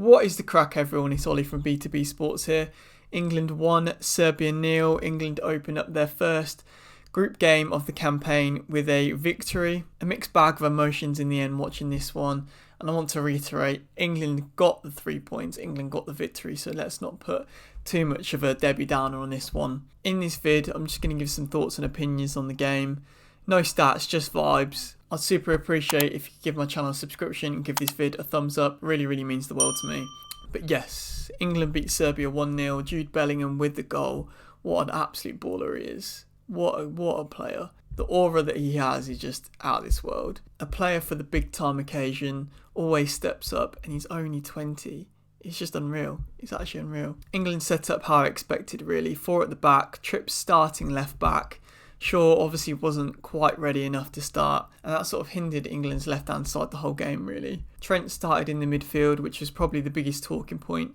What is the crack, everyone? It's Ollie from B2B Sports here. England 1, Serbia 0. England opened up their first group game of the campaign with a victory. A mixed bag of emotions in the end watching this one. And I want to reiterate, England got the 3 points. England got the victory. So let's not put too much of a Debbie Downer on this one. In this vid, I'm just going to give some thoughts and opinions on the game. No stats, just vibes. I'd super appreciate if you could give my channel a subscription and give this vid a thumbs up. Really means the world to me. But yes, England beat Serbia 1-0. Jude Bellingham with the goal. What an absolute baller he is. What a player. The aura that he has is just out of this world. A player for the big time occasion, always steps up, and he's only 20. It's just unreal. It's actually unreal. England set up how I expected, really. 4 at the back, Tripp starting left back. Shaw obviously wasn't quite ready enough to start, and that sort of hindered England's left-hand side the whole game, really. Trent started in the midfield, which was probably the biggest talking point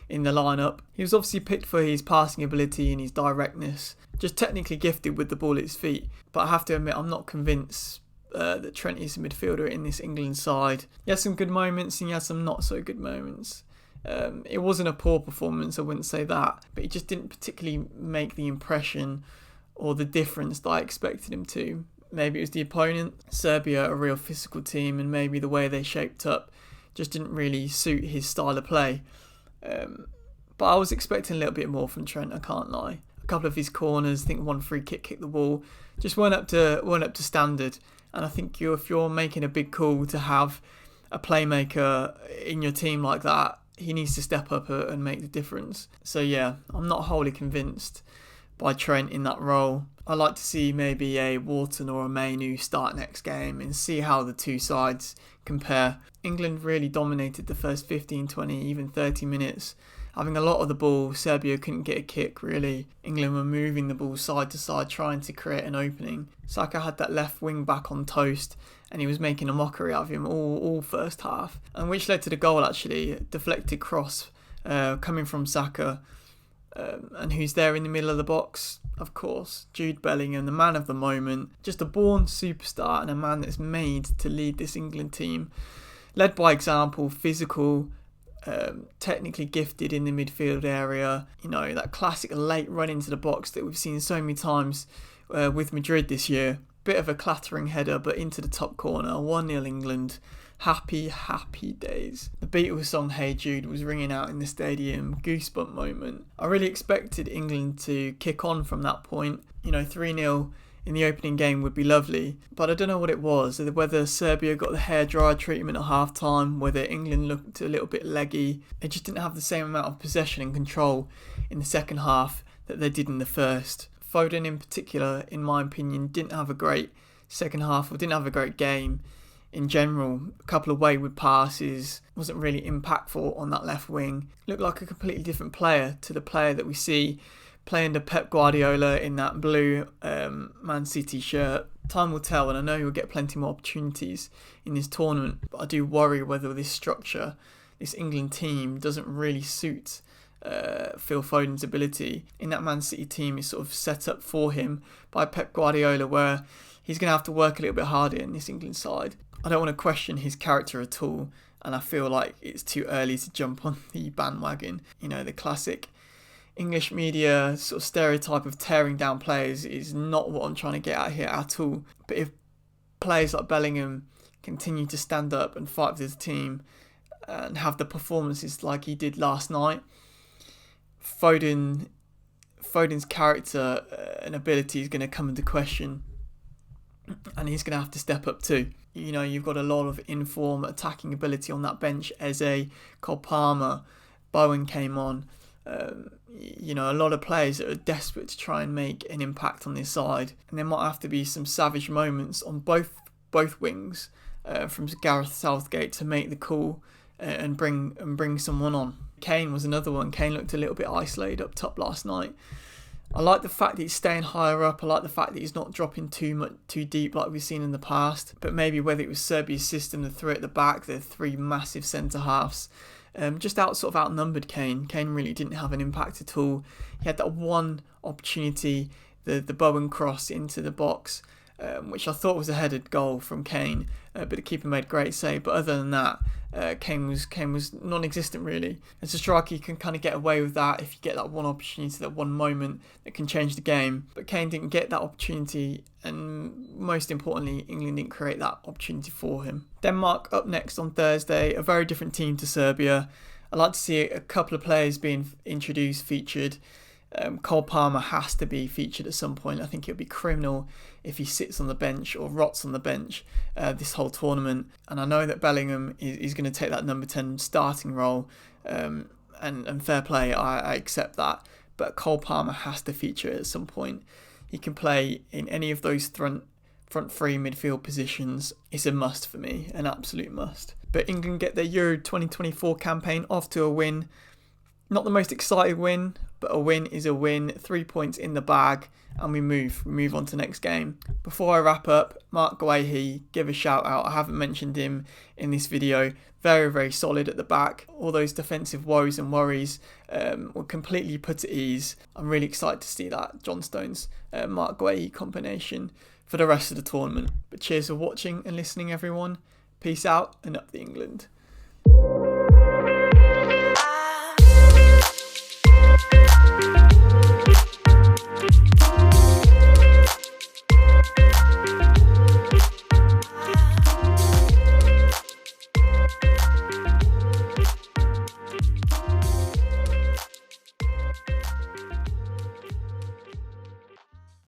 in the lineup. He was obviously picked for his passing ability and his directness, just technically gifted with the ball at his feet. But I have to admit, I'm not convinced that Trent is a midfielder in this England side. He had some good moments and he had some not so good moments. It wasn't a poor performance, I wouldn't say that, but he just didn't particularly make the impression or the difference that I expected him to. Maybe it was the opponent. Serbia, a real physical team, and maybe the way they shaped up just didn't really suit his style of play. But I was expecting a little bit more from Trent, I can't lie. A couple of his corners, I think one free kicked the ball, just weren't up to standard. And I think if you're making a big call to have a playmaker in your team like that, he needs to step up and make the difference. So yeah, I'm not wholly convinced by Trent in that role. I'd like to see maybe a Wharton or a Mainu start next game and see how the two sides compare. England really dominated the first 15, 20, even 30 minutes. Having a lot of the ball, Serbia couldn't get a kick really. England were moving the ball side to side, trying to create an opening. Saka had that left wing back on toast and he was making a mockery out of him all first half. And which led to the goal actually, a deflected cross coming from Saka. And who's there in the middle of the box? Of course, Jude Bellingham, the man of the moment. Just a born superstar and a man that's made to lead this England team. Led by example, physical, technically gifted in the midfield area. You know, that classic late run into the box that we've seen so many times with Madrid this year. Bit of a clattering header, but into the top corner. 1-0 England. Happy days. The Beatles song Hey Jude was ringing out in the stadium. Goosebump moment. I really expected England to kick on from that point. You know, 3-0 in the opening game would be lovely. But I don't know what it was. Whether Serbia got the hairdryer treatment at half time, whether England looked a little bit leggy. They just didn't have the same amount of possession and control in the second half that they did in the first. Foden in particular, in my opinion, didn't have a great second half or didn't have a great game. In general, a couple of wayward passes, wasn't really impactful on that left wing. Looked like a completely different player to the player that we see playing the Pep Guardiola in that blue Man City shirt. Time will tell, and I know he'll get plenty more opportunities in this tournament, but I do worry whether this structure, this England team, doesn't really suit Phil Foden's ability. In that Man City team is sort of set up for him by Pep Guardiola, where he's going to have to work a little bit harder in this England side. I don't want to question his character at all, and I feel like it's too early to jump on the bandwagon. You know, the classic English media sort of stereotype of tearing down players is not what I'm trying to get at here at all. But if players like Bellingham continue to stand up and fight for the team and have the performances like he did last night, Foden's character and ability is going to come into question, and he's going to have to step up too. You know, you've got a lot of inform attacking ability on that bench. Eze, Cole Palmer, Bowen came on. You know, a lot of players that are desperate to try and make an impact on this side. And there might have to be some savage moments on both wings from Gareth Southgate to make the call and bring someone on. Kane was another one. Kane looked a little bit isolated up top last night. I like the fact that he's staying higher up. I like the fact that he's not dropping too deep like we've seen in the past. But maybe whether it was Serbia's system, the three at the back, the three massive centre halves, just outnumbered Kane. Kane really didn't have an impact at all. He had that one opportunity, the Bowen cross into the box, which I thought was a headed goal from Kane, but the keeper made a great save. But other than that, Kane was non-existent really. As a striker, you can kind of get away with that if you get that one opportunity, that one moment that can change the game. But Kane didn't get that opportunity, and most importantly, England didn't create that opportunity for him. Denmark up next on Thursday, a very different team to Serbia. I'd like to see a couple of players being introduced, featured. Cole Palmer has to be featured at some point. I think it would be criminal if he sits on the bench or rots on the bench this whole tournament. And I know that Bellingham is going to take that number 10 starting role, and fair play, I accept that. But Cole Palmer has to feature at some point. He can play in any of those front three midfield positions. It's a must for me, an absolute must. But England get their Euro 2024 campaign off to a win. Not the most exciting win, but a win is a win. 3 points in the bag, and we move on to the next game. Before I wrap up, Mark Guéhi, give a shout out. I haven't mentioned him in this video. Very, very solid at the back. All those defensive woes and worries were completely put at ease. I'm really excited to see that John Stones, Mark Guéhi combination for the rest of the tournament. But cheers for watching and listening, everyone. Peace out, and up the England.